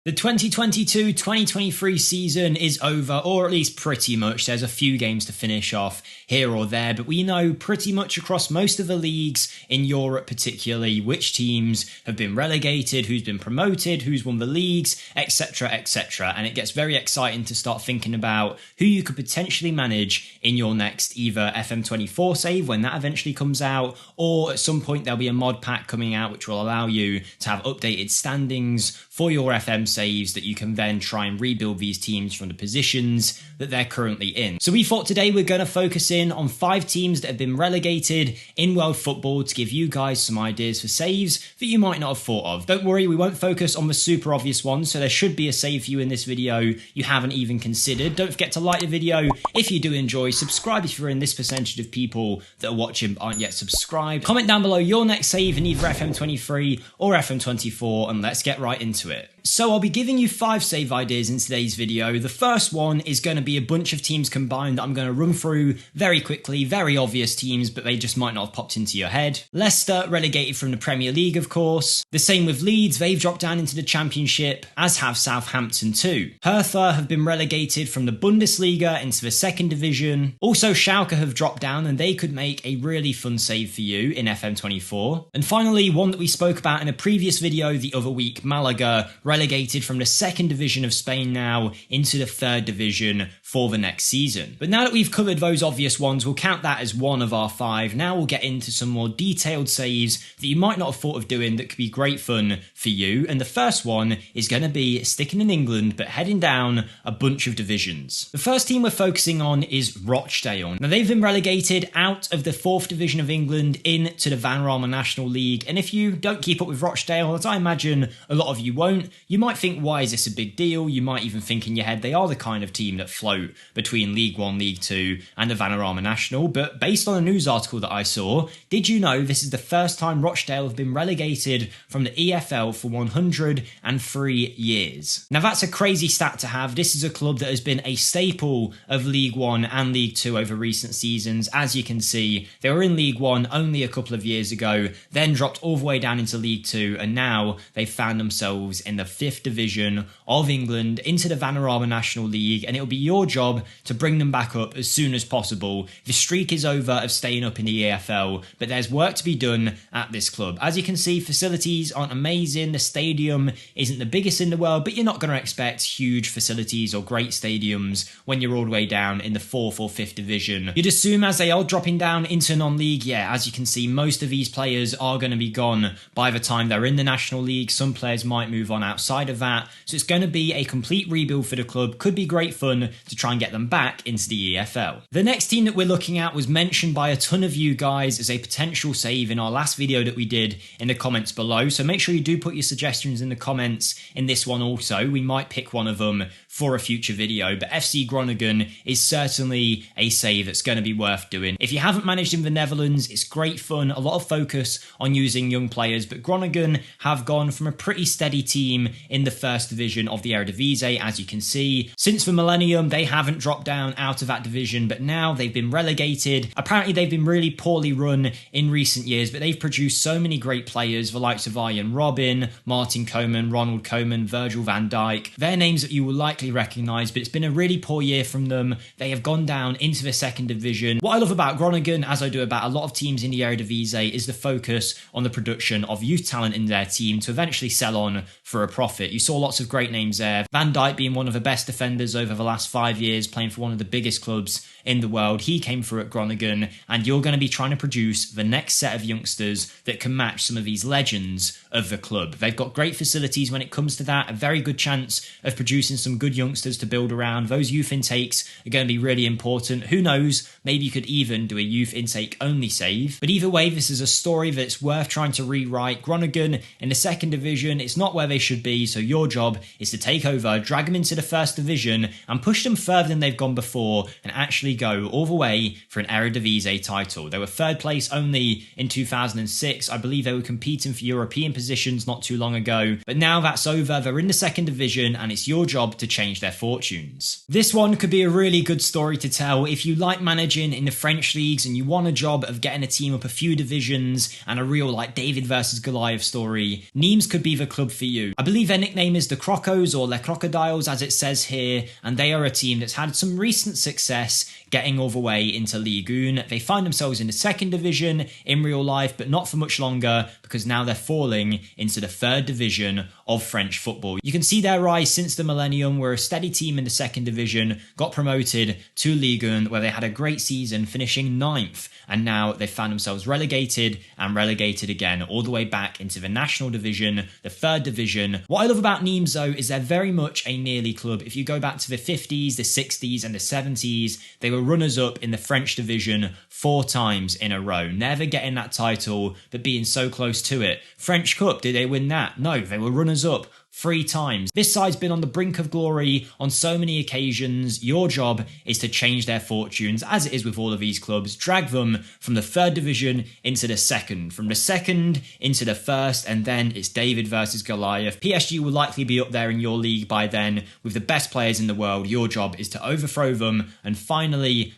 The 2022-2023 season is over, or at least pretty much. There's a few games to finish off here or there, but we know pretty much across most of the leagues in Europe particularly which teams have been relegated, who's been promoted, who's won the leagues, etc, etc. And it gets very exciting to start thinking about who you could potentially manage in your next either FM24 save when that eventually comes out, or at some point there'll be a mod pack coming out which will allow you to have updated standings for your FM saves that you can then try and rebuild these teams from the positions that they're currently in. So we thought today we're going to focus in on 5 teams that have been relegated in world football to give you guys some ideas for saves that you might not have thought of. Don't worry, we won't focus on the super obvious ones, so there should be a save for you in this video you haven't even considered. Don't forget to like the video if you do enjoy, subscribe if you're in this percentage of people that are watching but aren't yet subscribed. Comment down below your next save in either FM23 or FM24 and let's get right into it. So I'll be giving you 5 save ideas in today's video. The first one is going to be a bunch of teams combined that I'm going to run through very quickly, very obvious teams, but they just might not have popped into your head. Leicester relegated from the Premier League, of course. The same with Leeds, they've dropped down into the Championship, as have Southampton too. Hertha have been relegated from the Bundesliga into the 2nd Division. Also Schalke have dropped down and they could make a really fun save for you in FM24. And finally, one that we spoke about in a previous video the other week, Malaga relegated from the 2nd Division of Spain now into the 3rd Division for the next season. But now that we've covered those obvious ones, we'll count that as one of our 5. Now we'll get into some more detailed saves that you might not have thought of doing that could be great fun for you. And the first one is going to be sticking in England but heading down a bunch of divisions. The first team we're focusing on is Rochdale. Now they've been relegated out of the 4th Division of England into the Vanarama National League. And if you don't keep up with Rochdale, as I imagine a lot of you won't, you might think, why is this a big deal? You might even think in your head they are the kind of team that float between League 1, League 2 and the Vanarama National. But based on a news article that I saw, did you know this is the first time Rochdale have been relegated from the EFL for 103 years? Now that's a crazy stat to have. This is a club that has been a staple of League 1 and League 2 over recent seasons. As you can see, they were in League 1 only a couple of years ago, then dropped all the way down into League 2, and now they've found themselves in the 5th Division of England into the Vanarama National League, and it'll be your job to bring them back up as soon as possible. The streak is over of staying up in the EFL, but there's work to be done at this club. As you can see, facilities aren't amazing, the stadium isn't the biggest in the world, but you're not going to expect huge facilities or great stadiums when you're all the way down in the 4th or 5th Division. You'd assume as they are dropping down into non-league, yeah, as you can see, most of these players are going to be gone by the time they're in the National League. Some players might move on outside of that, so it's going to be a complete rebuild for the club. Could be great fun to try and get them back into the EFL. The next team that we're looking at was mentioned by a ton of you guys as a potential save in our last video that we did in the comments below, so make sure you do put your suggestions in the comments in this one also. We might pick one of them for a future video, but FC Groningen is certainly a save that's going to be worth doing. If you haven't managed in the Netherlands, it's great fun, a lot of focus on using young players, but Groningen have gone from a pretty steady team in the 1st Division of the Eredivisie, as you can see. Since the millennium, they haven't dropped down out of that division, but now they've been relegated. Apparently they've been really poorly run in recent years, but they've produced so many great players, the likes of Arjen Robben, Martin Koeman, Ronald Koeman, Virgil van Dijk. They're names that you will likely recognise, but it's been a really poor year from them. They have gone down into the 2nd Division. What I love about Groningen, as I do about a lot of teams in the Eredivisie, is the focus on the production of youth talent in their team to eventually sell on for a profit. You saw lots of great names there. Van Dijk being one of the best defenders over the last 5 years, playing for one of the biggest clubs in the world. He came through at Groningen, and you're going to be trying to produce the next set of youngsters that can match some of these legends of the club. They've got great facilities when it comes to that, a very good chance of producing some good youngsters to build around. Those youth intakes are going to be really important. Who knows, maybe you could even do a youth intake only save. But either way, this is a story that's worth trying to rewrite. Groningen in the 2nd Division, it's not where they should be, so your job is to take over, drag them into the 1st Division and push them further than they've gone before and actually go all the way for an Eredivisie title. They were 3rd place only in 2006. I believe they were competing for European positions not too long ago, but now that's over. They're in the 2nd Division and it's your job to change change their fortunes. This one could be a really good story to tell if you like managing in the French leagues and you want a job of getting a team up a few divisions and a real like David versus Goliath story. Nîmes could be the club for you. I believe their nickname is the Crocos or Les Crocodiles as it says here, and they are a team that's had some recent success getting all the way into Ligue 1. They find themselves in the second division in real life, but not for much longer because now they're falling into the third division of French football. You can see their rise since the millennium. Were a steady team in the second division, got promoted to Ligue 1 where they had a great season finishing 9th, and now they've found themselves relegated and relegated again all the way back into the national division, the third division. What I love about Nîmes though is they're very much a nearly club. If you go back to the 50s, the 60s and the 70s, they were runners up in the French division 4 times in a row, never getting that title but being so close to it. French Cup, did they win that? No, they were runners up 3 times. This side's been on the brink of glory on so many occasions. Your job is to change their fortunes, as it is with all of these clubs. Drag them from the third division into the second, from the second into the first, and then it's David versus Goliath. PSG will likely be up there in your league by then with the best players in the world. Your job is to overthrow them and finally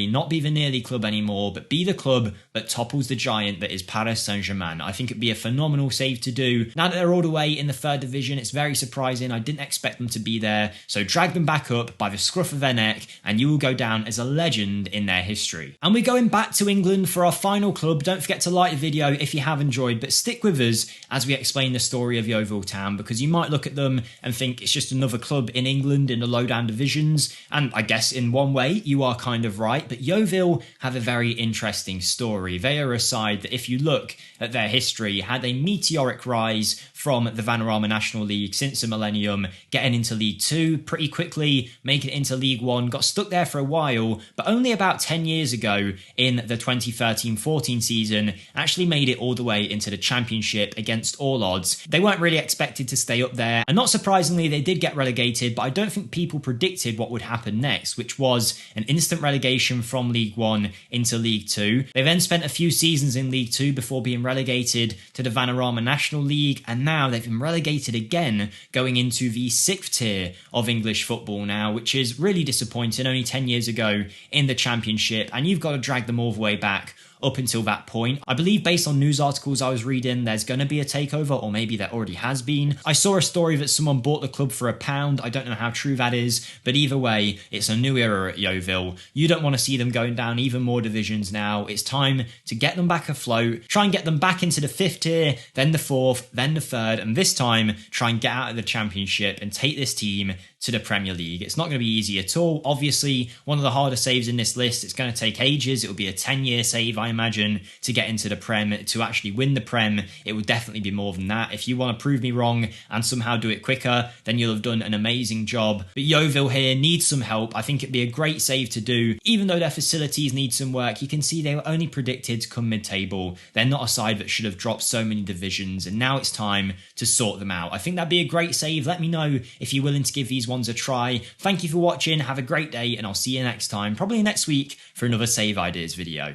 not be the nearly club anymore, but be the club that topples the giant that is Paris Saint-Germain. I think it'd be a phenomenal save to do. Now that they're all the way in the third division, it's very surprising. I didn't expect them to be there. So drag them back up by the scruff of their neck and you will go down as a legend in their history. And we're going back to England for our final club. Don't forget to like the video if you have enjoyed, but stick with us as we explain the story of Yeovil Town, because you might look at them and think it's just another club in England in the low down divisions. And I guess in one way you are kind of right, but Yeovil have a very interesting story. They are a side that, if you look at their history, had a meteoric rise from the Vanarama National League since the millennium, getting into League 2 pretty quickly, making it into League 1, got stuck there for a while, but only about 10 years ago in the 2013-14 season, actually made it all the way into the Championship against all odds. They weren't really expected to stay up there, and not surprisingly, they did get relegated, but I don't think people predicted what would happen next, which was an instant relegation from League 1 into League 2. They then spent a few seasons in League 2 before being relegated to the Vanarama National League, and now they've been relegated again, going into the 6th tier of English football now, which is really disappointing. Only 10 years ago in the Championship, and you've got to drag them all the way back up until that point. I believe based on news articles I was reading, there's going to be a takeover, or maybe there already has been. I saw a story that someone bought the club for £1. I don't know how true that is, but either way, it's a new era at Yeovil. You don't want to see them going down even more divisions now. It's time to get them back afloat, try and get them back into the 5th tier, then the 4th, then the 3rd, and this time try and get out of the Championship and take this team to the Premier League. It's not going to be easy at all. Obviously, one of the harder saves in this list. It's going to take ages. It will be a 10-year save, I imagine, to get into the Prem. To actually win the Prem, it will definitely be more than that. If you want to prove me wrong and somehow do it quicker, then you'll have done an amazing job. But Yeovil here needs some help. I think it'd be a great save to do. Even though their facilities need some work, you can see they were only predicted to come mid-table. They're not a side that should have dropped so many divisions, and now it's time to sort them out. I think that'd be a great save. Let me know if you're willing to give these ones a try. Thank you for watching. Have a great day, and I'll see you next time, probably next week, for another Save Ideas video.